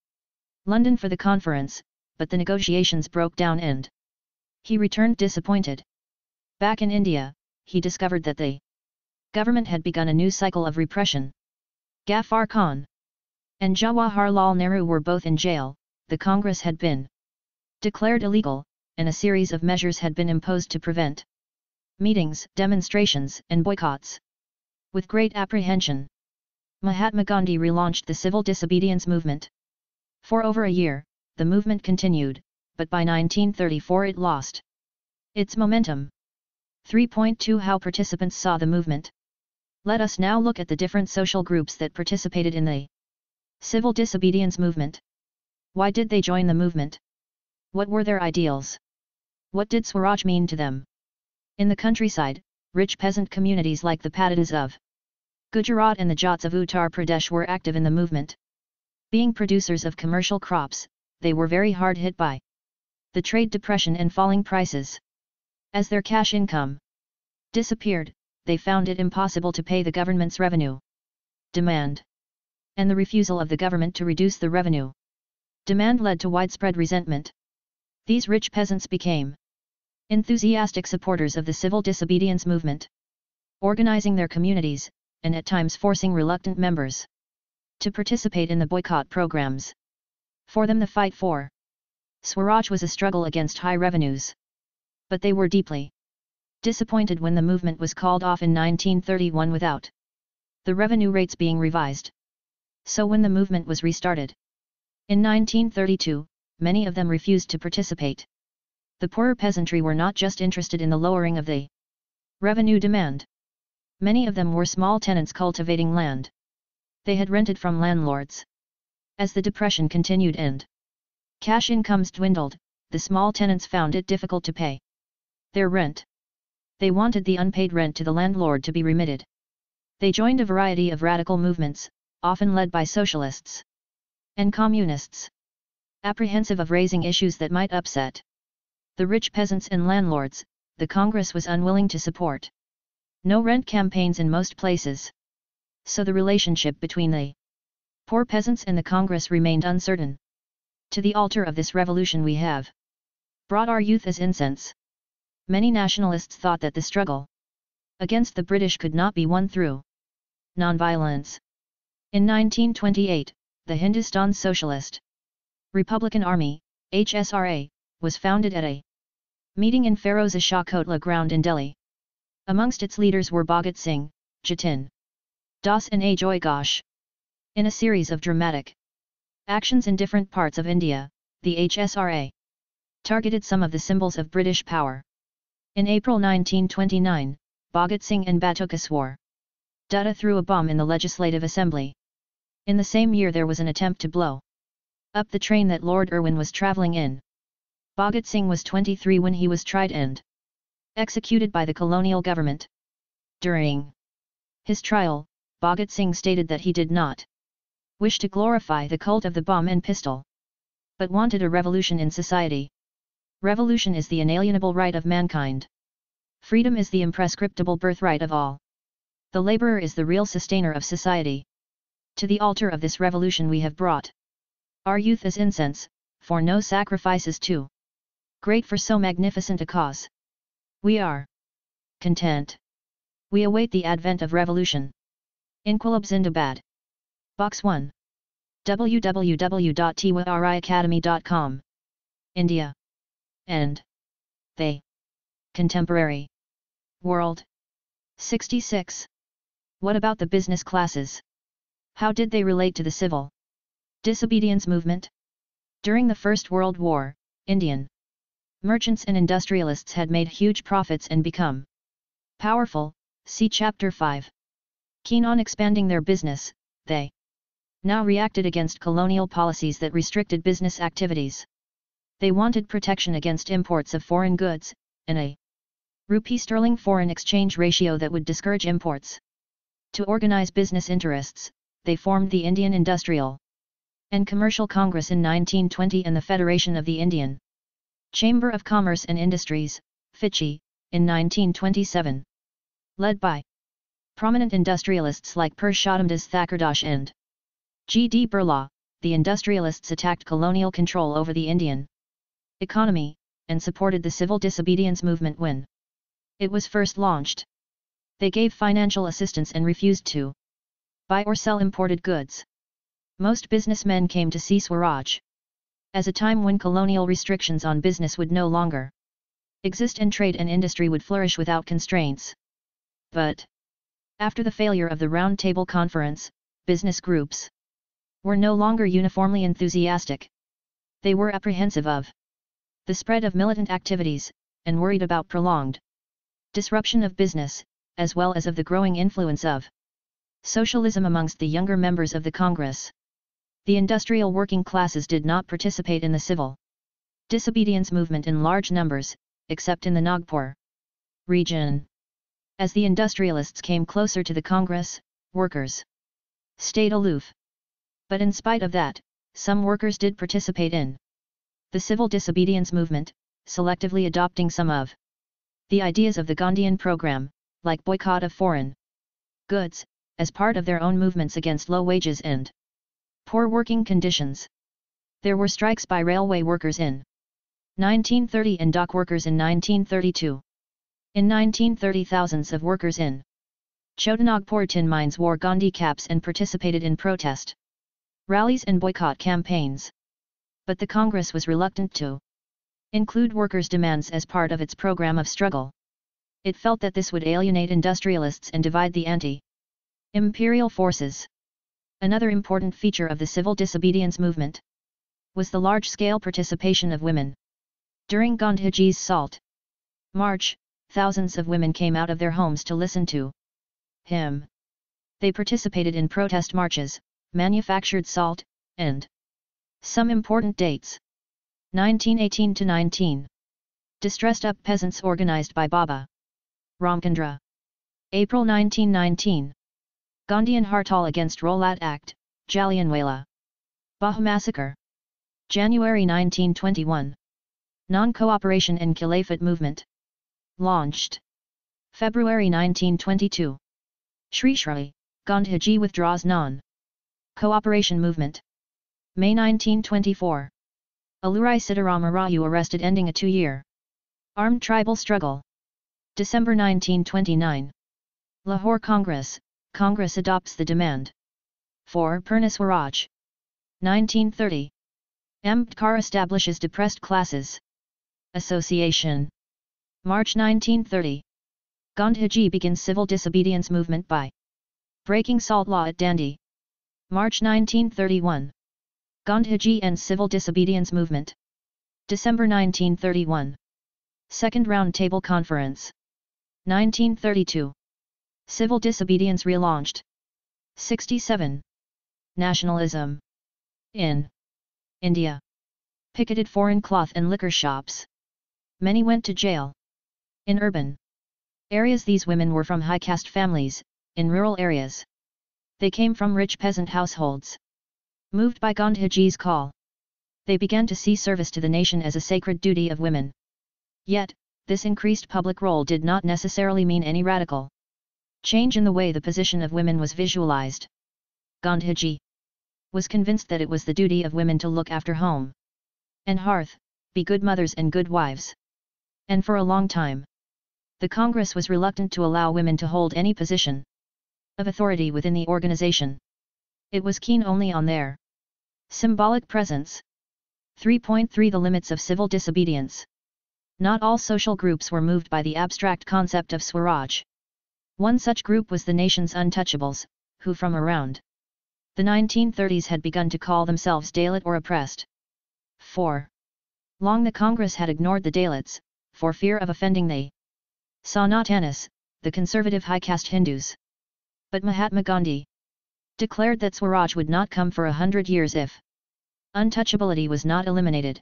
London for the conference, but the negotiations broke down and he returned disappointed. Back in India, he discovered that the government had begun a new cycle of repression. Ghaffar Khan and Jawaharlal Nehru were both in jail, the Congress had been declared illegal, and a series of measures had been imposed to prevent meetings, demonstrations, and boycotts. With great apprehension, Mahatma Gandhi relaunched the civil disobedience movement. For over a year, the movement continued, but by 1934 it lost its momentum. 3.2 How participants saw the movement. Let us now look at the different social groups that participated in the civil disobedience movement. Why did they join the movement? What were their ideals? What did Swaraj mean to them? In the countryside, rich peasant communities like the Patidars of Gujarat and the Jats of Uttar Pradesh were active in the movement. Being producers of commercial crops, they were very hard hit by the trade depression and falling prices. As their cash income disappeared, they found it impossible to pay the government's revenue demand, and the refusal of the government to reduce the revenue demand led to widespread resentment. These rich peasants became enthusiastic supporters of the civil disobedience movement, organizing their communities, and at times forcing reluctant members to participate in the boycott programs. For them, the fight for Swaraj was a struggle against high revenues. But they were deeply disappointed when the movement was called off in 1931 without the revenue rates being revised. So when the movement was restarted in 1932, many of them refused to participate. The poorer peasantry were not just interested in the lowering of the revenue demand. Many of them were small tenants cultivating land. They had rented from landlords. As the depression continued and cash incomes dwindled, the small tenants found it difficult to pay their rent. They wanted the unpaid rent to the landlord to be remitted. They joined a variety of radical movements, often led by socialists and communists. Apprehensive of raising issues that might upset the rich peasants and landlords, the Congress was unwilling to support no rent campaigns in most places. So the relationship between the poor peasants and the Congress remained uncertain. To the altar of this revolution we have brought our youth as incense. Many nationalists thought that the struggle against the British could not be won through nonviolence. In 1928, the Hindustan Socialist Republican Army, HSRA, was founded at a meeting in Feroza Shah Kotla ground in Delhi. Amongst its leaders were Bhagat Singh, Jatin Das and Ajoy Ghosh. In a series of dramatic actions in different parts of India, the HSRA targeted some of the symbols of British power. In April 1929, Bhagat Singh and Batuka swore Dutta threw a bomb in the Legislative Assembly. In the same year there was an attempt to blow up the train that Lord Irwin was travelling in. Bhagat Singh was 23 when he was tried and executed by the colonial government. During his trial, Bhagat Singh stated that he did not wish to glorify the cult of the bomb and pistol, but wanted a revolution in society. Revolution is the inalienable right of mankind. Freedom is the imprescriptible birthright of all. The laborer is the real sustainer of society. To the altar of this revolution we have brought our youth as incense, for no sacrifice is too great for so magnificent a cause. We are content. We await the advent of revolution. Inquilab Zindabad. Box 1. www.twyriacademy.com. India. And they. Contemporary world. 66. What about the business classes? How did they relate to the civil disobedience movement? During the First World War, Indian merchants and industrialists had made huge profits and become powerful, see Chapter 5. Keen on expanding their business, they now reacted against colonial policies that restricted business activities. They wanted protection against imports of foreign goods, and a rupee-sterling foreign exchange ratio that would discourage imports. To organize business interests, they formed the Indian Industrial and Commercial Congress in 1920 and the Federation of the Indian Chamber of Commerce and Industries, FICCI, in 1927. Led by prominent industrialists like Purushottamdas Thakurdash and G. D. Birla, the industrialists attacked colonial control over the Indian economy, and supported the civil disobedience movement when it was first launched. They gave financial assistance and refused to buy or sell imported goods. Most businessmen came to see Swaraj as a time when colonial restrictions on business would no longer exist and trade and industry would flourish without constraints. But after the failure of the Round Table Conference, business groups were no longer uniformly enthusiastic. They were apprehensive of the spread of militant activities, and worried about prolonged disruption of business, as well as of the growing influence of socialism amongst the younger members of the Congress. The industrial working classes did not participate in the civil disobedience movement in large numbers, except in the Nagpur region. As the industrialists came closer to the Congress, workers stayed aloof. But in spite of that, some workers did participate in the civil disobedience movement, selectively adopting some of the ideas of the Gandhian program, like boycott of foreign goods, as part of their own movements against low wages and poor working conditions. There were strikes by railway workers in 1930 and dock workers in 1932. In 1930 thousands of workers in Chotanagpur tin mines wore Gandhi caps and participated in protest rallies and boycott campaigns. But the Congress was reluctant to include workers' demands as part of its program of struggle. It felt that this would alienate industrialists and divide the anti-imperial forces. Another important feature of the civil disobedience movement was the large-scale participation of women. During Gandhiji's Salt March, thousands of women came out of their homes to listen to him. They participated in protest marches, manufactured salt, and some important dates. 1918 to 19. Distressed up peasants organized by Baba Ramchandra. April 1919. Gandhi and Hartal against Rowlatt Act, Jallianwala Bagh Massacre. January 1921. Non-Cooperation and Khilafat Movement launched. February 1922. Shri Shri Gandhiji withdraws non-cooperation movement. May 1924. Alurai Sitarama Raju arrested, ending a 2-year armed tribal struggle. December 1929. Lahore Congress adopts the demand for Purna Swaraj. 1930. Ambedkar establishes Depressed Classes Association. March 1930. Gandhiji begins civil disobedience movement by breaking salt law at Dandi. March 1931. Gandhiji ends civil disobedience movement. December 1931. Second Round Table Conference. 1932. Civil disobedience relaunched. 67. Nationalism in India. Picketed foreign cloth and liquor shops. Many went to jail. In urban areas, these women were from high caste families. In rural areas, they came from rich peasant households. Moved by Gandhiji's call, they began to see service to the nation as a sacred duty of women. Yet, this increased public role did not necessarily mean any radical change in the way the position of women was visualized. Gandhiji was convinced that it was the duty of women to look after home and hearth, be good mothers and good wives. And for a long time, the Congress was reluctant to allow women to hold any position of authority within the organization. It was keen only on their symbolic presence. 3.3 The limits of civil disobedience. Not all social groups were moved by the abstract concept of Swaraj. One such group was the nation's untouchables, who from around the 1930s had begun to call themselves Dalit or oppressed. 4. Long the Congress had ignored the Dalits, for fear of offending the Sanatanis, the conservative high caste Hindus. But Mahatma Gandhi declared that Swaraj would not come for 100 years if untouchability was not eliminated.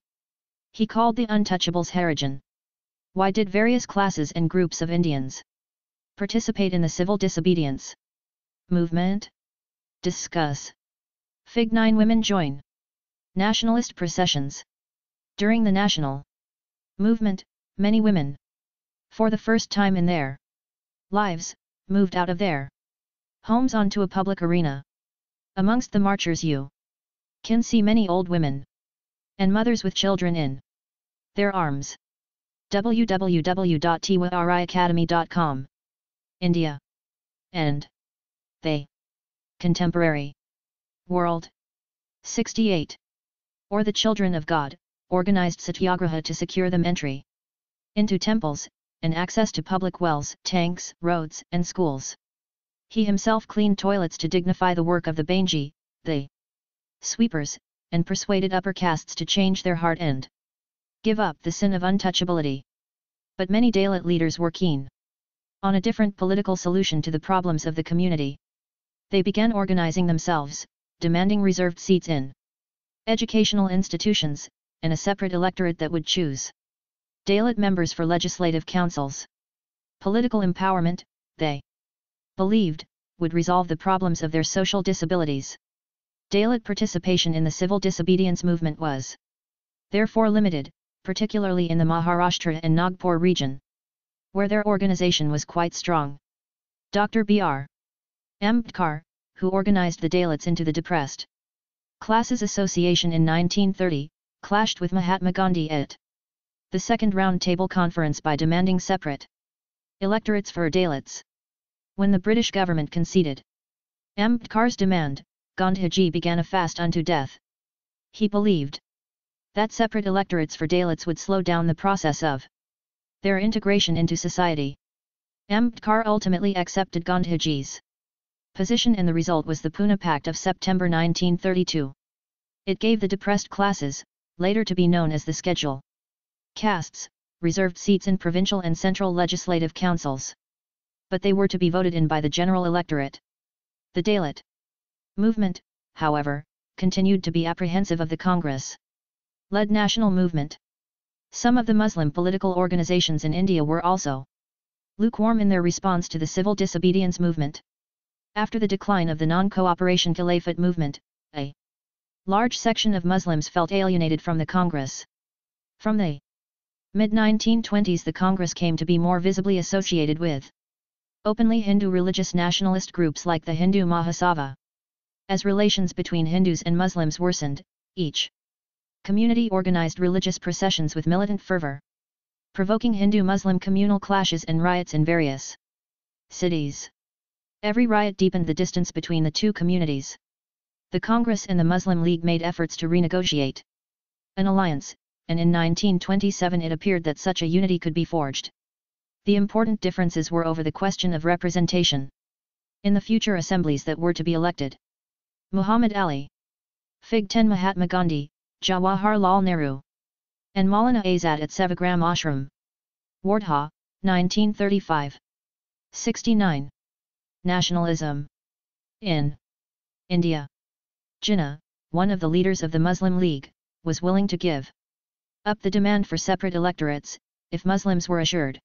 He called the untouchables Harijan. Why did various classes and groups of Indians participate in the civil disobedience movement? Discuss. Fig. 9 Women join nationalist processions. During the national movement, many women, for the first time in their lives, moved out of their homes onto a public arena. Amongst the marchers you can see many old women and mothers with children in their arms. www.twariacademy.com. India and the contemporary world. 68. Or the Children of God organized satyagraha to secure them entry into temples, and access to public wells, tanks, roads, and schools. He himself cleaned toilets to dignify the work of the Banji, the sweepers, and persuaded upper castes to change their heart and give up the sin of untouchability. But many Dalit leaders were keen on a different political solution to the problems of the community. They began organizing themselves, demanding reserved seats in educational institutions, and a separate electorate that would choose Dalit members for legislative councils. Political empowerment, they believed, would resolve the problems of their social disabilities. Dalit participation in the civil disobedience movement was therefore limited, particularly in the Maharashtra and Nagpur region, where their organization was quite strong. Dr. B.R. Ambedkar, who organized the Dalits into the Depressed Classes Association in 1930, clashed with Mahatma Gandhi at the Second Round Table Conference by demanding separate electorates for Dalits. When the British government conceded Ambedkar's demand, Gandhiji began a fast unto death. He believed that separate electorates for Dalits would slow down the process of their integration into society. Ambedkar ultimately accepted Gandhiji's position, and the result was the Pune Pact of September 1932. It gave the depressed classes, later to be known as the Schedule castes, reserved seats in provincial and central legislative councils. But they were to be voted in by the general electorate. The Dalit movement, however, continued to be apprehensive of the Congress-led national movement. Some of the Muslim political organizations in India were also lukewarm in their response to the civil disobedience movement. After the decline of the non-cooperation Caliphate movement, a large section of Muslims felt alienated from the Congress. From the mid-1920s the Congress came to be more visibly associated with openly Hindu religious nationalist groups like the Hindu Mahasabha. As relations between Hindus and Muslims worsened, each community organized religious processions with militant fervor, provoking Hindu-Muslim communal clashes and riots in various cities. Every riot deepened the distance between the two communities. The Congress and the Muslim League made efforts to renegotiate an alliance, and in 1927 it appeared that such a unity could be forged. The important differences were over the question of representation in the future assemblies that were to be elected. Muhammad Ali, Fig 10 Mahatma Gandhi, Jawaharlal Nehru, and Maulana Azad at Sevagram Ashram. Wardha, 1935. 69. Nationalism in India. Jinnah, one of the leaders of the Muslim League, was willing to give up the demand for separate electorates, if Muslims were assured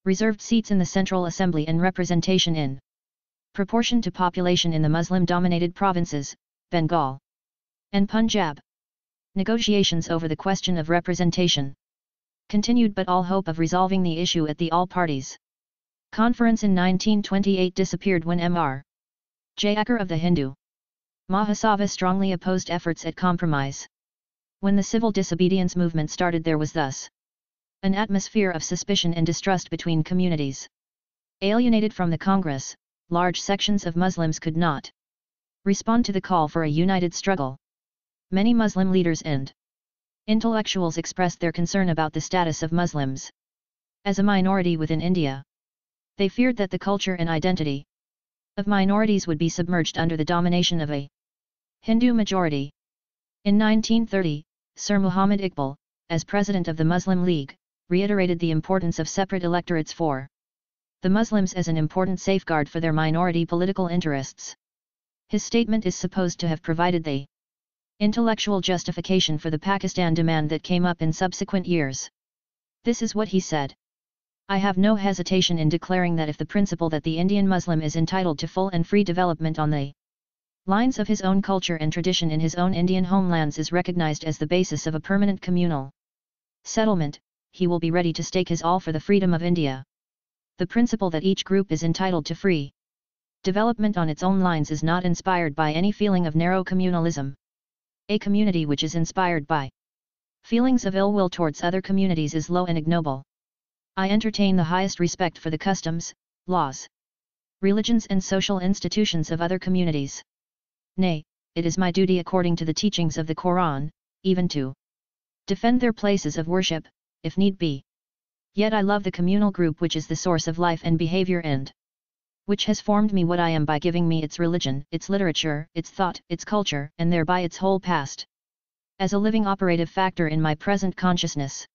reserved seats in the Central Assembly and representation in proportion to population in the Muslim-dominated provinces, Bengal and Punjab. Negotiations over the question of representation continued, but all hope of resolving the issue at the all-parties conference in 1928 disappeared when Mr. Jayakar of the Hindu Mahasabha strongly opposed efforts at compromise. When the civil disobedience movement started, there was thus an atmosphere of suspicion and distrust between communities. Alienated from the Congress, large sections of Muslims could not respond to the call for a united struggle. Many Muslim leaders and intellectuals expressed their concern about the status of Muslims as a minority within India. They feared that the culture and identity of minorities would be submerged under the domination of a Hindu majority. In 1930, Sir Muhammad Iqbal, as president of the Muslim League, reiterated the importance of separate electorates for the Muslims as an important safeguard for their minority political interests. His statement is supposed to have provided the intellectual justification for the Pakistan demand that came up in subsequent years. This is what he said: I have no hesitation in declaring that if the principle that the Indian Muslim is entitled to full and free development on the lines of his own culture and tradition in his own Indian homelands is recognized as the basis of a permanent communal settlement, he will be ready to stake his all for the freedom of India. The principle that each group is entitled to free development on its own lines is not inspired by any feeling of narrow communalism. A community which is inspired by feelings of ill will towards other communities is low and ignoble. I entertain the highest respect for the customs, laws, religions and social institutions of other communities. Nay, it is my duty according to the teachings of the Quran, even to defend their places of worship, if need be. Yet I love the communal group which is the source of life and behavior and which has formed me what I am by giving me its religion, its literature, its thought, its culture, and thereby its whole past, as a living operative factor in my present consciousness.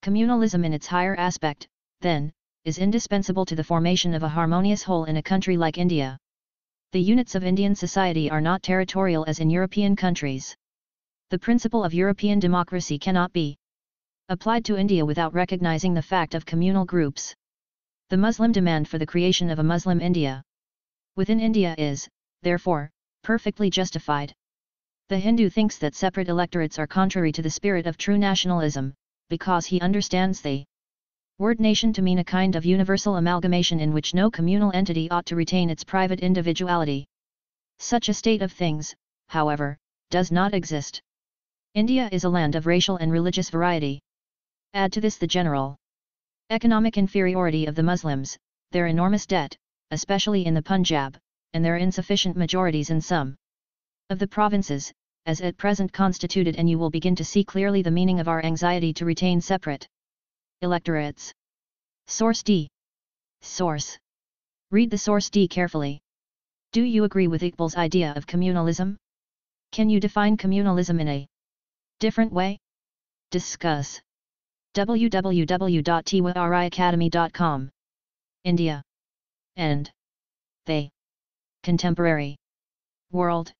Communalism in its higher aspect, then, is indispensable to the formation of a harmonious whole in a country like India. The units of Indian society are not territorial as in European countries. The principle of European democracy cannot be applied to India without recognizing the fact of communal groups. The Muslim demand for the creation of a Muslim India within India is, therefore, perfectly justified. The Hindu thinks that separate electorates are contrary to the spirit of true nationalism, because he understands the word nation to mean a kind of universal amalgamation in which no communal entity ought to retain its private individuality. Such a state of things, however, does not exist. India is a land of racial and religious variety. Add to this the general economic inferiority of the Muslims, their enormous debt, especially in the Punjab, and their insufficient majorities in some of the provinces, as at present constituted, and you will begin to see clearly the meaning of our anxiety to retain separate electorates. Source D. Source. Read the source D carefully. Do you agree with Iqbal's idea of communalism? Can you define communalism in a different way? Discuss. www.tiwariacademy.com. India. And they. Contemporary. World.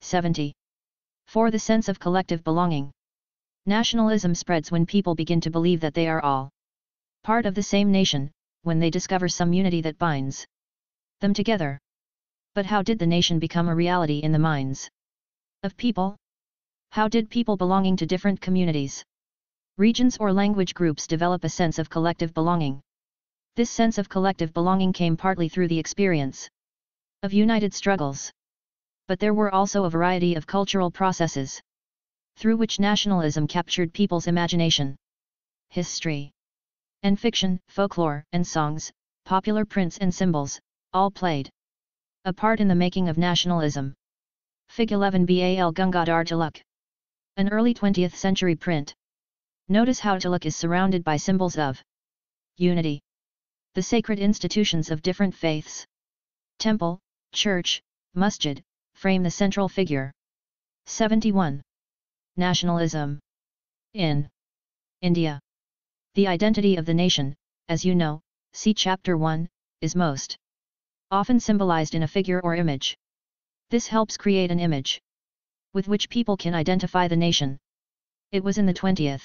70. 4. The sense of collective belonging. Nationalism spreads when people begin to believe that they are all part of the same nation, when they discover some unity that binds them together. But how did the nation become a reality in the minds of people? How did people belonging to different communities, regions or language groups develop a sense of collective belonging? This sense of collective belonging came partly through the experience of united struggles. But there were also a variety of cultural processes through which nationalism captured people's imagination. History and fiction, folklore and songs, popular prints and symbols, all played a part in the making of nationalism. Fig. 11 Bal Gangadhar Tilak. An early 20th century print. Notice how Tilak is surrounded by symbols of unity. The sacred institutions of different faiths, temple, church, masjid, frame the central figure. 71. Nationalism in India. The identity of the nation, as you know, see Chapter 1, is most often symbolized in a figure or image. This helps create an image with which people can identify the nation. It was in the 20th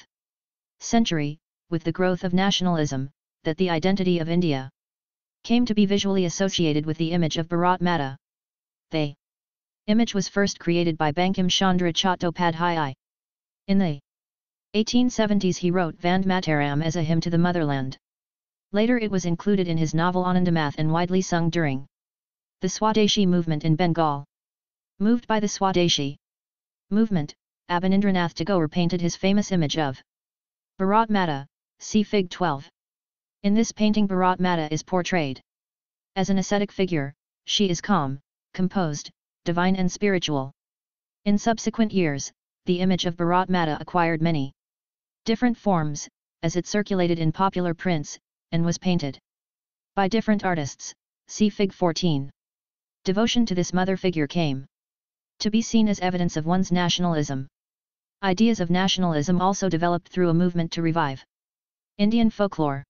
century, with the growth of nationalism, that the identity of India came to be visually associated with the image of Bharat Mata. The image was first created by Bankim Chandra Chattopadhyay. In the 1870s he wrote Vande Mataram as a hymn to the motherland. Later it was included in his novel Anandamath and widely sung during the Swadeshi movement in Bengal. Moved by the Swadeshi movement, Abanindranath Tagore painted his famous image of Bharat Mata, see Fig. 12. In this painting Bharat Mata is portrayed as an ascetic figure. She is calm, composed, divine and spiritual. In subsequent years, the image of Bharat Mata acquired many different forms, as it circulated in popular prints, and was painted by different artists, see Fig. 14. Devotion to this mother figure came to be seen as evidence of one's nationalism. Ideas of nationalism also developed through a movement to revive Indian folklore.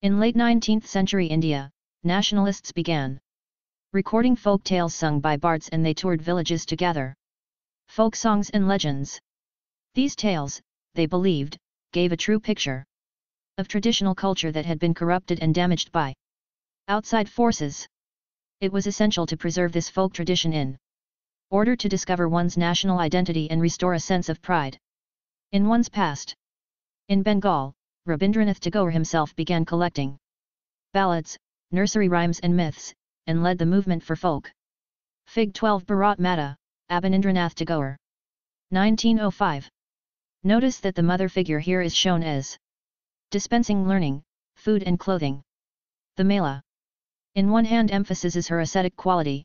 In late 19th century India, nationalists began recording folk tales sung by bards, and they toured villages to gather folk songs and legends. These tales, they believed, gave a true picture of traditional culture that had been corrupted and damaged by outside forces. It was essential to preserve this folk tradition in order to discover one's national identity and restore a sense of pride in one's past. In Bengal, Rabindranath Tagore himself began collecting ballads, nursery rhymes and myths, and led the movement for folk. Fig. 12 Bharat Mata, Abanindranath Tagore. 1905. Notice that the mother figure here is shown as dispensing learning, food and clothing. The Mela, in one hand, emphasizes her ascetic quality.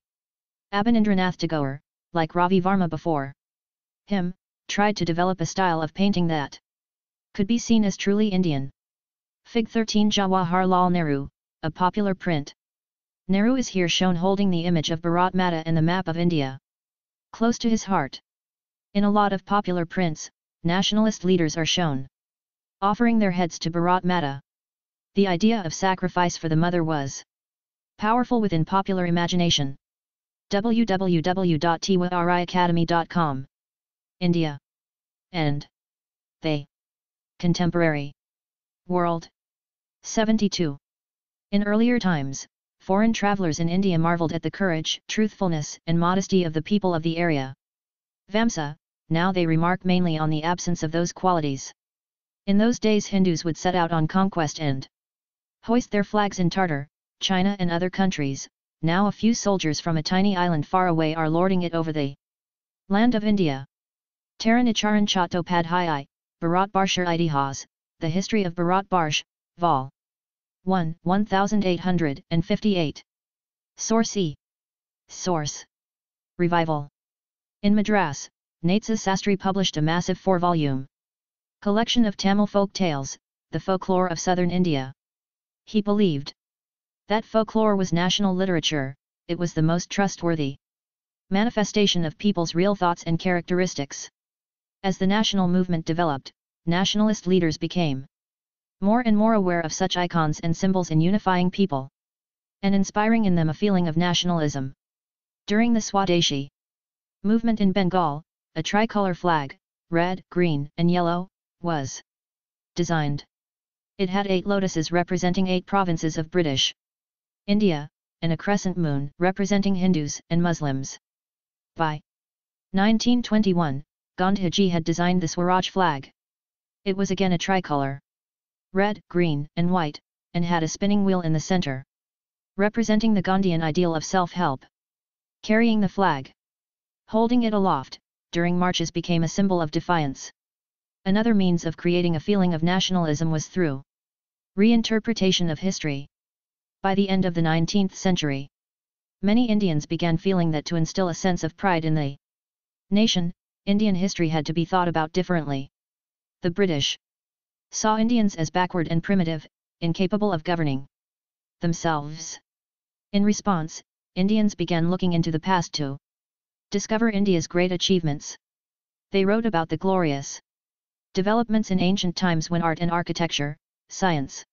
Abanindranath Tagore, like Ravi Varma before him, tried to develop a style of painting that could be seen as truly Indian. Fig. 13 Jawaharlal Nehru, a popular print. Nehru is here shown holding the image of Bharat Mata and the map of India close to his heart. In a lot of popular prints, nationalist leaders are shown offering their heads to Bharat Mata. The idea of sacrifice for the mother was powerful within popular imagination. www.tiwariacademy.com. India. And they. Contemporary. World. 72. In earlier times, foreign travelers in India marveled at the courage, truthfulness, and modesty of the people of the area. Vamsa, now they remark mainly on the absence of those qualities. In those days Hindus would set out on conquest and hoist their flags in Tartar, China and other countries. Now a few soldiers from a tiny island far away are lording it over the land of India. Taranacharan Chattopadhyay, Bharat Barshar Itihas, The History of Bharat Barsh, Vol. 1, 1858. Source E. Source. Revival. In Madras, Natsa Sastry published a massive 4-volume collection of Tamil folk tales, the folklore of southern India. He believed that folklore was national literature. It was the most trustworthy manifestation of people's real thoughts and characteristics. As the national movement developed, nationalist leaders became more and more aware of such icons and symbols in unifying people, and inspiring in them a feeling of nationalism. During the Swadeshi movement in Bengal, a tricolor flag, red, green, and yellow, was designed. It had 8 lotuses representing 8 provinces of British India, and a crescent moon representing Hindus and Muslims. By 1921, Gandhiji had designed the Swaraj flag. It was again a tricolor, red, green, and white, and had a spinning wheel in the center, representing the Gandhian ideal of self-help. Carrying the flag, holding it aloft, during marches became a symbol of defiance. Another means of creating a feeling of nationalism was through reinterpretation of history. By the end of the 19th century, many Indians began feeling that to instill a sense of pride in the nation, Indian history had to be thought about differently. The British saw Indians as backward and primitive, incapable of governing themselves. In response, Indians began looking into the past to discover India's great achievements. They wrote about the glorious developments in ancient times when art and architecture, science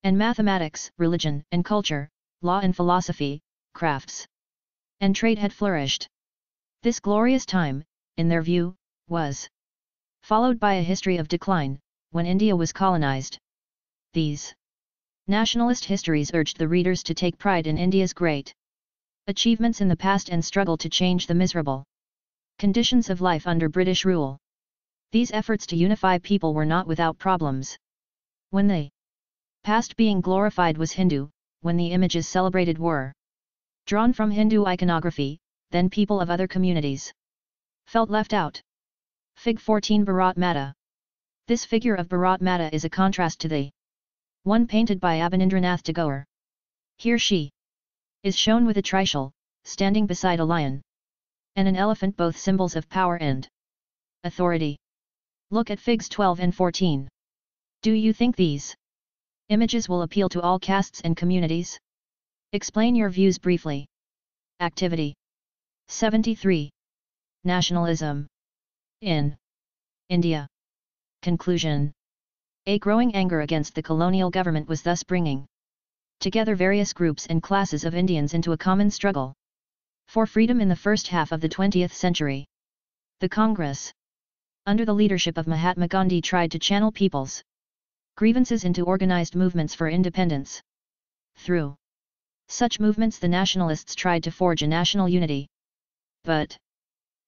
and mathematics, religion and culture, law and philosophy, crafts and trade had flourished. This glorious time, in their view, was followed by a history of decline, when India was colonized. These nationalist histories urged the readers to take pride in India's great achievements in the past and struggle to change the miserable conditions of life under British rule. These efforts to unify people were not without problems. When the past being glorified was Hindu, when the images celebrated were drawn from Hindu iconography, then people of other communities felt left out. Fig 14 Bharat Mata. This figure of Bharat Mata is a contrast to the one painted by Abanindranath Tagore. Here she is shown with a trishul, standing beside a lion and an elephant, both symbols of power and authority. Look at figs 12 and 14. Do you think these images will appeal to all castes and communities? Explain your views briefly. Activity 73. Nationalism in India. Conclusion. A growing anger against the colonial government was thus bringing together various groups and classes of Indians into a common struggle for freedom in the first half of the 20th century. The Congress, under the leadership of Mahatma Gandhi, tried to channel people's grievances into organized movements for independence. Through such movements, the nationalists tried to forge a national unity. But,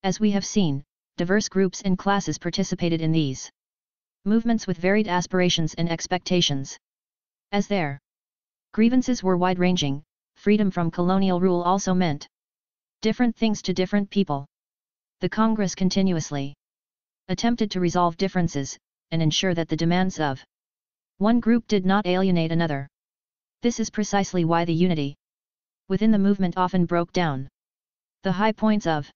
as we have seen, diverse groups and classes participated in these movements with varied aspirations and expectations. As their grievances were wide-ranging, freedom from colonial rule also meant different things to different people. The Congress continuously attempted to resolve differences, and ensure that the demands of one group did not alienate another. This is precisely why the unity within the movement often broke down. The high points of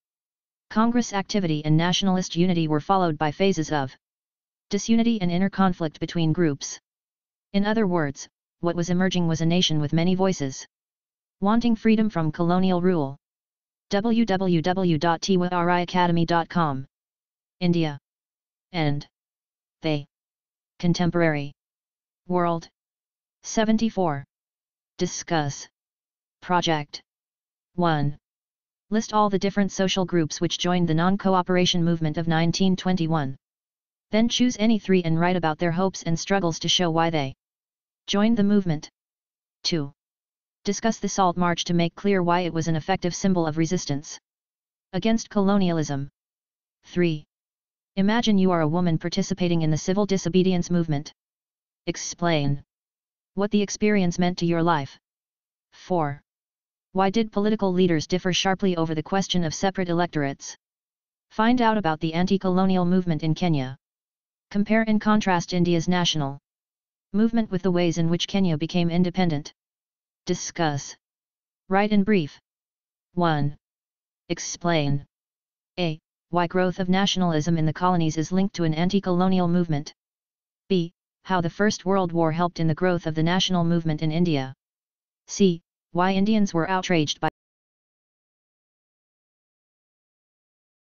Congress activity and nationalist unity were followed by phases of disunity and inner conflict between groups. In other words, what was emerging was a nation with many voices, wanting freedom from colonial rule. www.tiwariacademy.com. India and the contemporary world. 74. Discuss. Project 1. List all the different social groups which joined the non-cooperation movement of 1921. Then choose any 3 and write about their hopes and struggles to show why they joined the movement. 2. Discuss the Salt March to make clear why it was an effective symbol of resistance against colonialism. 3. Imagine you are a woman participating in the civil disobedience movement. Explain what the experience meant to your life. 4. Why did political leaders differ sharply over the question of separate electorates? Find out about the anti-colonial movement in Kenya. Compare and contrast India's national movement with the ways in which Kenya became independent. Discuss. Write in brief. 1. Explain. A. Why growth of nationalism in the colonies is linked to an anti-colonial movement. B. How the First World War helped in the growth of the national movement in India. C. Why Indians were outraged by